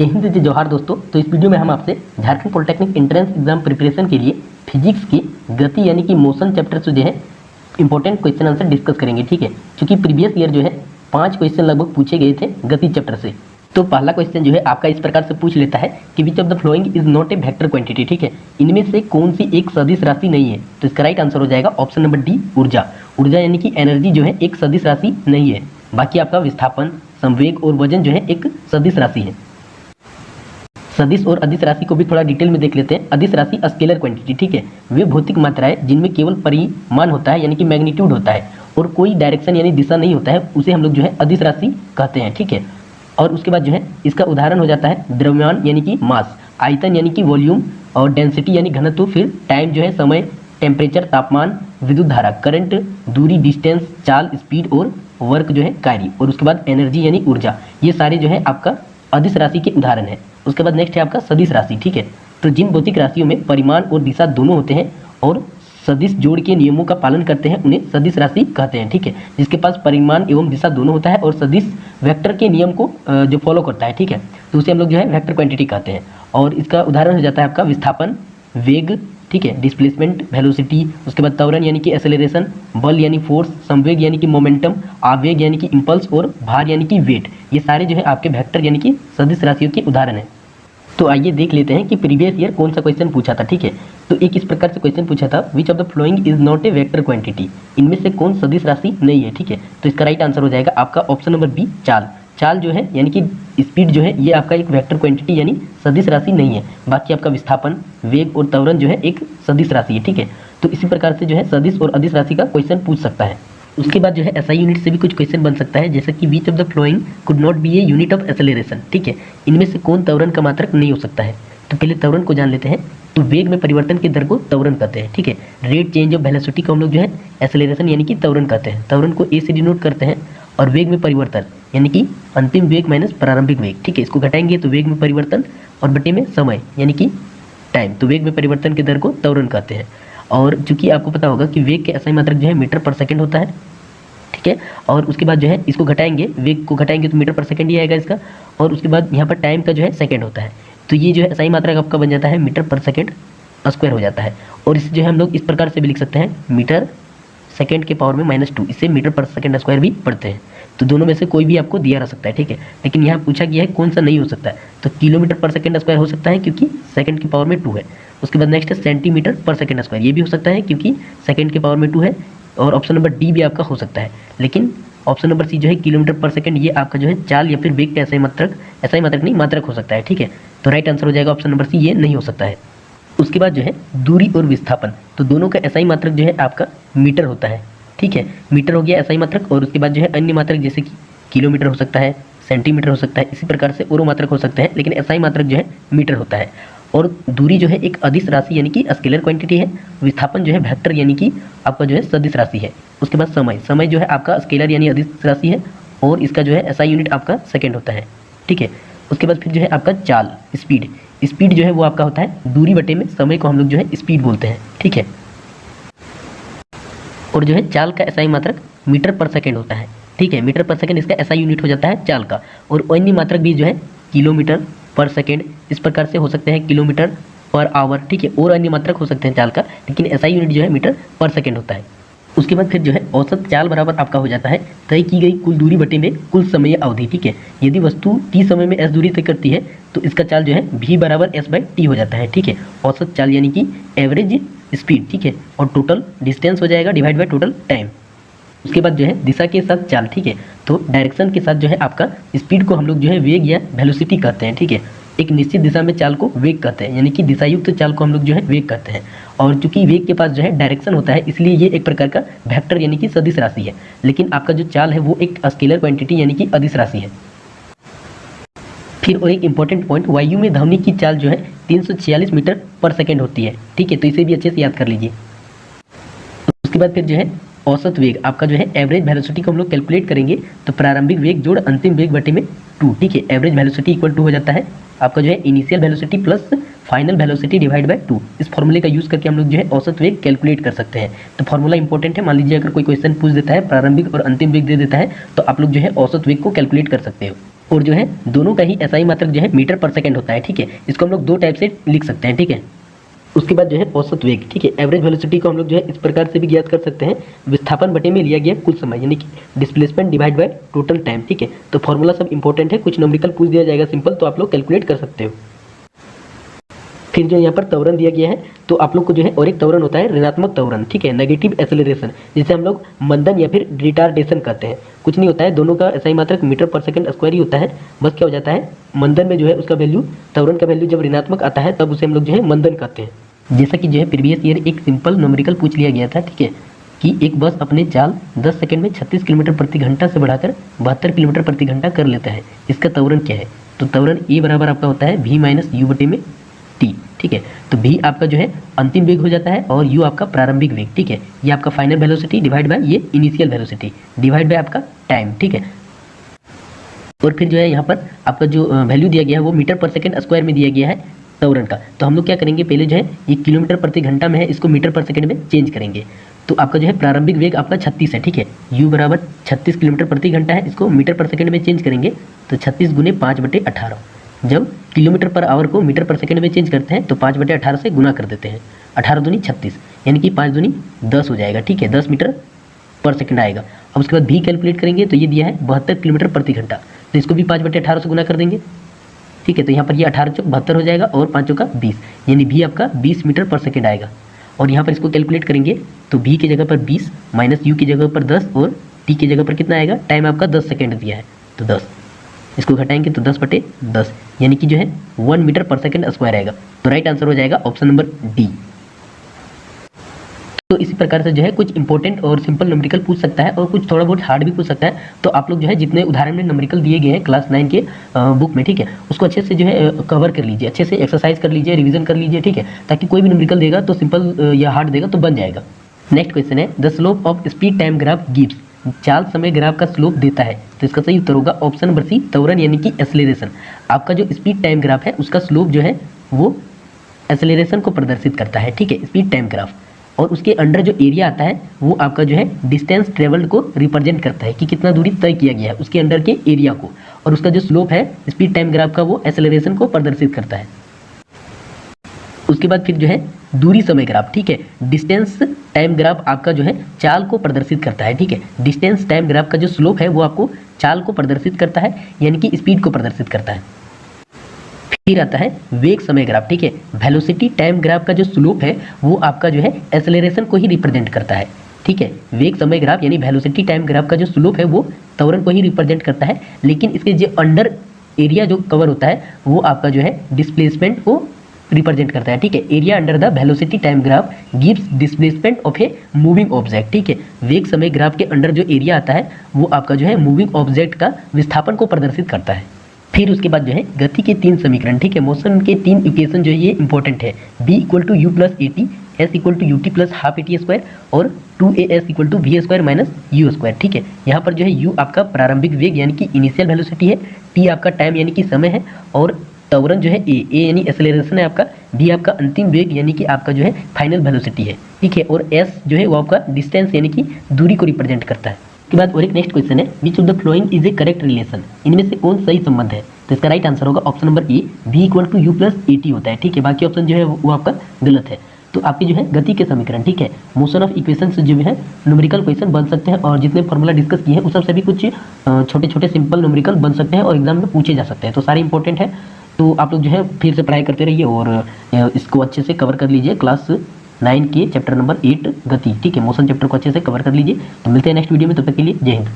जय हिंद जय जवाहर दोस्तों। तो इस वीडियो में हम आपसे Jharkhand polytechnic entrance exam preparation के लिए फिजिक्स की गति यानी कि मोशन चैप्टर से जो है इंपॉर्टेंट क्वेश्चन आंसर डिस्कस करेंगे। ठीक है, क्योंकि प्रीवियस ईयर जो है 5 क्वेश्चन लगभग पूछे गए थे गति चैप्टर से। तो पहला क्वेश्चन जो है आपका इस प्रकार से पूछ लेता है कि which of the following is not a vector quantity. ठीक है, इनमें से कौन सी एक सदिश राशि नहीं है। तो इसका राइट आंसर हो जाएगा ऑप्शन नंबर डी, ऊर्जा। ऊर्जा यानी कि एनर्जी जो है एक सदिश राशि नहीं है। बाकी आपका विस्थापन, संवेग और वजन जो है एक सदिश राशि है। सदिश और अदिश राशि को भी थोड़ा डिटेल में देख लेते हैं। अदिश राशि स्केलर क्वांटिटी, ठीक है, वे भौतिक मात्राएं जिनमें केवल परिमाण होता है यानी कि मैग्नीट्यूड होता है और कोई डायरेक्शन यानी दिशा नहीं होता है, उसे हम लोग जो है अदिश राशि कहते हैं। ठीक है, और उसके बाद जो है इसका उदाहरण हो जाता है द्रव्यमान यानी कि मास, आयतन यानी कि वॉल्यूम और डेंसिटी यानी घनत्व, फिर टाइम जो है समय, टेम्परेचर तापमान, विद्युत धारा करंट, दूरी डिस्टेंस, चाल स्पीड और वर्क जो है कार्य, और उसके बाद एनर्जी यानी ऊर्जा। ये सारे जो है आपका अदिश राशि के उदाहरण है। उसके बाद नेक्स्ट है आपका सदिश राशि। ठीक है, तो जिन भौतिक राशियों में परिमाण और दिशा दोनों होते हैं और सदिश जोड़ के नियमों का पालन करते हैं उन्हें सदिश राशि कहते हैं। ठीक है, जिसके पास परिमाण एवं दिशा दोनों होता है और सदिश वेक्टर के नियम को जो फॉलो करता है, ठीक है, तो उसे हम लोग जो है वेक्टर क्वांटिटी कहते हैं। और इसका उदाहरण हो जाता है आपका विस्थापन, वेग, ठीक है, डिस्प्लेसमेंट, वेलोसिटी, उसके बाद त्वरण यानी कि एक्सेलरेशन, बल यानी फोर्स, संवेग यानी कि मोमेंटम, आवेग यानी कि इंपल्स और भार यानी कि वेट। ये सारे जो है आपके वेक्टर यानी कि सदिश राशियों के उदाहरण हैं। तो आइए देख लेते हैं कि प्रीवियस ईयर कौन सा क्वेश्चन पूछा था। ठीक है, तो एक इस प्रकार से क्वेश्चन पूछा था, which of the following is not a vector quantity. इनमें से कौन सदिश राशि नहीं है। ठीक है, तो इसका राइट आंसर हो जाएगा आपका ऑप्शन नंबर बी, चाल। चाल जो है यानी कि स्पीड जो है ये आपका एक वेक्टर क्वांटिटी यानी सदिश राशि नहीं है। बाकी आपका विस्थापन, वेग और त्वरण जो है एक सदिश राशि है। ठीक है, तो इसी प्रकार से जो है सदिश और अदिश राशि का क्वेश्चन पूछ सकता है। उसके बाद जो है एसआई यूनिट से भी कुछ क्वेश्चन बन सकता है, जैसे कि which of the following could not be a unit of acceleration. ठीक है, इनमें से कौन त्वरण का मात्रक नहीं हो सकता है। तो पहले त्वरण को जान लेते हैं। तो वेग में परिवर्तन की दर को त्वरण कहते हैं। ठीक है, रेट चेंज ऑफ वेलोसिटी को हम लोग जो है एक्सेलरेशन यानी कि त्वरण कहते हैं। त्वरण को ए से डिनोट करते हैं। और वेग में परिवर्तन यानी कि अंतिम वेग माइनस प्रारंभिक वेग। ठीक है, इसको घटाएंगे तो वेग में परिवर्तन और बटे में समय यानी कि टाइम, तो वेग में परिवर्तन की दर को त्वरण कहते हैं। और चूंकि आपको पता होगा कि वेग के एसआई मात्रक जो है मीटर पर सेकंड होता है। ठीक है, और उसके बाद जो है इसको घटाएंगे, वेग को घटाएंगे तो मीटर पर सेकंड ही आएगा इसका। और उसके बाद यहाँ पर टाइम का जो है सेकंड होता है, तो ये जो है एसआई मात्रक आपका बन जाता है मीटर पर सेकंड स्क्वायर हो जाता है। और इसे जो है हम लोग इस प्रकार से भी लिख सकते हैं, मीटर सेकंड के पावर में -2, इससे मीटर पर सेकंड स्क्वायर भी पढ़ते हैं। तो दोनों में से कोई भी आपको दिया रह सकता है। ठीक है, लेकिन यहाँ पूछा गया है कौन सा नहीं हो सकता है। तो किलोमीटर पर सेकंड स्क्वायर हो सकता है क्योंकि सेकंड की पावर में 2 है। उसके बाद नेक्स्ट है सेंटीमीटर पर सेकंड स्क्वायर, ये भी हो सकता है क्योंकि सेकंड की पावर में 2 है। और ऑप्शन नंबर डी भी आपका हो सकता है, लेकिन ऑप्शन नंबर सी जो है किलोमीटर पर सेकंड, ये आपका जो है चाल या फिर वेग का एसआई मात्रक नहीं मात्रक हो सकता है। ठीक है, तो राइट आंसर हो जाएगा ऑप्शन नंबर सी, ये नहीं हो सकता है। उसके बाद जो है दूरी और विस्थापन, तो दोनों का एसआई मात्रक जो है आपका मीटर होता है। ठीक है, मीटर हो गया एसआई मात्रक। और उसके बाद जो है अन्य मात्रक जैसे कि किलोमीटर हो सकता है, सेंटीमीटर हो सकता है, इसी प्रकार से और मात्रक हो सकते हैं, लेकिन एसआई मात्रक जो है मीटर होता है। और दूरी जो है एक अदिश राशि यानी कि स्केलर क्वांटिटी है। विस्थापन जो है वेक्टर यानी कि आपका जो है सदिश राशि है। उसके बाद समय जो है आपका स्केलर यानी अदिश राशि है और इसका जो है एसआई यूनिट आपका सेकंड होता है। ठीक है, उसके बाद फिर जो है आपका चाल, स्पीड जो है वो आपका होता है दूरी बटे में समय को हम लोग जो है स्पीड बोलते हैं। ठीक है, और जो है चाल का एसआई मात्रक मीटर पर सेकंड होता है। ठीक है, मीटर पर सेकंड इसका एसआई यूनिट हो जाता है चाल का। और अन्य मात्रक भी जो है किलोमीटर पर सेकंड, इस प्रकार से हो सकते हैं किलोमीटर पर आवर। ठीक है, और अन्य मात्रक हो सकते हैं चाल का, लेकिन एसआई यूनिट जो है मीटर पर सेकंड होता है। उसके बाद फिर जो है औसत चाल बराबर आपका हो जाता है तय की गई कुल दूरी बटे में कुल समय अवधि। ठीक है, यदि वस्तु t समय में s दूरी तय करती है तो इसका चाल जो है v बराबर s/t हो जाता है। ठीक है, औसत चाल यानी कि एवरेज स्पीड। ठीक है, और टोटल डिस्टेंस हो जाएगा डिवाइड बाय टोटल टाइम। उसके बाद जो है दिशा के साथ चाल। ठीक है, तो डायरेक्शन के साथ जो है आपका स्पीड को हम लोग जो है वेग या वेलोसिटी कहते हैं। ठीक है, एक निश्चित दिशा में चाल को वेग कहते हैं, यानी कि दिशायुक्त चाल को हम लोग जो है वेग कहते हैं। और चूंकि वेग के पास जो है डायरेक्शन होता है, इसलिए ये एक प्रकार का वेक्टर यानी कि सदिश राशि है। लेकिन आपका जो चाल है वो एक स्केलर क्वांटिटी यानी कि अदिश राशि है। फिर और एक इंपॉर्टेंट पॉइंट, वायु में ध्वनि की चाल जो है 346 मीटर पर सेकेंड होती है। ठीक है, तो इसे भी अच्छे से याद कर लीजिए। उसके बाद फिर जो है औसत वेग, आपका जो है एवरेज वेलोसिटी को हम लोग कैलकुलेट करेंगे तो प्रारंभिक वेग जोड़ अंतिम वेग बटे में 2। ठीक है, एवरेज वेलोसिटी इक्वल टू हो जाता है आपका जो है initial velocity plus final velocity divide by 2। इस फॉर्मूले का यूज़ करके हम लोग जो है औसत वेग कैलकुलेट कर सकते हैं। तो फॉर्मूला इंपॉर्टेंट है, मान लीजिए अगर कोई क्वेश्चन पूछ देता है प्रारंभिक और अंतिम वेग दे देता है तो आप लोग जो है औसत वेग को कैलकुलेट कर सकते हो। और जो है दोनों का ही SI मात्रक जो है मीटर पर सेकंड होता है, ठीक है। इसको हम लोग दो टाइप से लिख सकते हैं, ठीक है। उसके बाद जो है औसत वेग, ठीक है। एवरेज वेलोसिटी को हम लोग जो है इस प्रकार से भी ज्ञात कर सकते हैं, विस्थापन बटे में लिया गया कुल समय, यानी कि displacement divide by total time, ठीक है। तो फॉर्मूला सब इंपॉर्टेंट है, कुछ न्यूमेरिकल पूछ दिया जाएगा सिंपल, तो आप लोग कैलकुलेट कर सकते हो। फिर जो यहाँ पर त्वरण दिया गया है, तो आप लोग को जो है और एक त्वरण होता है ऋणात्मक त्वरण, ठीक है, नेगेटिव एक्सेलरेशन, जिसे हम लोग मंदन या फिर रिटार्डेशन कहते हैं। कुछ नहीं होता है, दोनों का SI मात्रक मीटर पर सेकंड स्क्वायर ही होता है। बस क्या हो जाता है, मंदन में जो है उसका वैल्यू, त्वरण का वैल्यू जब ऋणात्मक आता है तब उसे हम लोग जो है मंदन कहते हैं। जैसा कि जो है प्रीवियस ईयर एक सिंपल न्यूमेरिकल पूछ लिया गया था, ठीक है, कि एक बस अपने चाल 10 सेकंड में 36 किलोमीटर प्रति घंटा से बढ़ाकर 72 किलोमीटर प्रति घंटा कर लेता है, इसका त्वरण क्या है। तो त्वरण ए बराबर आपका होता है v माइनस यू बटे में टी, ठीक है। तो v आपका जो है अंतिम वेग हो जाता है और u आपका प्रारंभिक वेग, ठीक है। ये आपका फाइनल वेलोसिटी डिवाइड बाय ये इनिशियल वेलोसिटी डिवाइड बाय आपका टाइम, ठीक है। और फिर जो है यहाँ पर आपका जो वैल्यू दिया गया है वो मीटर पर सेकंड स्क्वायर में दिया गया है त्वरण का। तो हम लोग क्या करेंगे, पहले जो है ये किलोमीटर प्रति घंटा में है, इसको मीटर पर सेकंड में चेंज करेंगे। तो आपका जो है प्रारंभिक वेग आपका 36 है, ठीक है। u बराबर 36 किलोमीटर प्रति घंटा है, इसको मीटर पर सेकंड में चेंज करेंगे तो 36 गुने 5/18। जब किलोमीटर पर आवर को मीटर पर सेकंड में चेंज करते हैं तो 5/18 से गुना कर देते हैं, 18 दूनी 36, यानी कि 5 दूनी 10 हो जाएगा, ठीक है, 10 मीटर पर सेकंड आएगा। अब उसके बाद v कैलकुलेट करेंगे तो ये दिया है 72 किलोमीटर प्रति घंटा, तो इसको भी 5/18 से गुना कर देंगे, ठीक है। तो यहाँ पर ये 18 चौक 72 हो जाएगा और 5 चौका 20, यानी v आपका 20 मीटर पर सेकंड आएगा। और यहाँ पर इसको कैलकुलेट करेंगे तो v की जगह पर 20 माइनस u की जगह पर 10 और t की जगह पर कितना आएगा, टाइम आपका 10 सेकंड दिया है तो 10, इसको घटाएंगे तो 10/10, यानी कि जो है 1 मीटर पर सेकंड स्क्वायर आएगा। तो राइट आंसर हो जाएगा ऑप्शन नंबर डी। तो इसी प्रकार से जो है कुछ इंपॉर्टेंट और सिंपल न्यूमेरिकल पूछ सकता है और कुछ थोड़ा बहुत हार्ड भी पूछ सकता है। तो आप लोग जो है जितने उदाहरण में न्यूमेरिकल दिए गए हैं क्लास 9 के बुक में, ठीक है, उसको अच्छे से जो है कवर कर लीजिए, अच्छे से एक्सरसाइज कर लीजिए, रिवीजन कर लीजिए, ठीक है, ताकि कोई भी न्यूमेरिकल देगा तो सिंपल या हार्ड देगा तो बन जाएगा। नेक्स्ट क्वेश्चन है, the slope of speed time graph gives, चाल समय ग्राफ का स्लोप देता है। तो इसका सही उत्तर होगा ऑप्शन नंबर सी, त्वरण यानी कि एक्सेलरेशन। आपका जो स्पीड टाइम ग्राफ है उसका स्लोप जो है वो एक्सेलरेशन को प्रदर्शित करता है, ठीक है, स्पीड टाइम ग्राफ। और उसके अंडर जो एरिया आता है वो आपका जो है डिस्टेंस ट्रेवल्ड को रिप्रेजेंट करता है कि कितना दूरी तय किया गया है उसके अंडर के एरिया को। और उसका जो स्लोप है स्पीड टाइम ग्राफ का वो एक्सेलरेशन को प्रदर्शित करता है। उसके बाद फिर जो है दूरी समय ग्राफ, ठीक है, डिस्टेंस टाइम ग्राफ आपका जो है चाल को प्रदर्शित करता है, ठीक है। डिस्टेंस टाइम ग्राफ का जो स्लोप है वो आपको चाल को प्रदर्शित करता है, यानी कि स्पीड को प्रदर्शित करता है। फिर आता है वेग समय ग्राफ, ठीक है। वेलोसिटी टाइम ग्राफ का जो स्लोप है वो आपका जो है एक्सेलरेशन को ही रिप्रेजेंट करता है, ठीक है। वेग समय ग्राफ यानी वेलोसिटी टाइम ग्राफ का जो स्लोप है वो त्वरण को ही रिप्रेजेंट करता है, लेकिन इसके जो अंडर एरिया जो कवर होता है वो आपका जो है डिस्प्लेसमेंट को रिप्रेजेंट करता है, ठीक है। Area under the velocity time graph gives displacement of a moving object, ठीक है। वेग समय ग्राफ के अंडर जो एरिया आता है वो आपका जो है मूविंग ऑब्जेक्ट का विस्थापन को प्रदर्शित करता है। फिर उसके बाद जो है गति के 3 समीकरण, ठीक है, मोशन के 3 इक्वेशन जो है ये इंपॉर्टेंट है। b = u + at, s = ut + ½ at² और 2as = v² - u², ठीक है। यहाँ पर जो है u आपका प्रारंभिक वेग यानी कि इनिशियल वेलोसिटी है, t आपका टाइम यानी कि समय है, और त्वरण जो है a यानी एक्सेलरेशन है आपका, v आपका अंतिम वेग यानी कि आपका जो है फाइनल वेलोसिटी है, ठीक है, और s जो है वो आपका डिस्टेंस यानी कि दूरी को रिप्रेजेंट करता है। के बाद और एक नेक्स्ट क्वेश्चन है, which of the following is A correct relation, इनमें से कौन सही संबंध है। तो इसका राइट आंसर होगा option number A, v = u + at होता है, ठीक है। बाकी ऑप्शन जो है वो आपका गलत है। तो आपके जो है गति के समीकरण, ठीक है, मोशन ऑफ इक्वेशन से जो है न्यूमेरिकल क्वेश्चन बन सकते हैं, और जितने फॉर्मूला डिस्कस किए हैं उस सब से भी कुछ छोटे छोटे सिंपल न्यूमेरिकल बन सकते हैं और एग्जाम में पूछे जा सकते हैं। तो सारे इंपॉर्टेंट है, तो आप लोग जो है फिर से पढ़ाई करते रहिए और इसको अच्छे से कवर कर लीजिए। क्लास 9 के चैप्टर नंबर 8 गति, ठीक है, मोशन चैप्टर को अच्छे से कवर कर लीजिए। तो मिलते हैं नेक्स्ट वीडियो में, तब तक के लिए जय हिंद।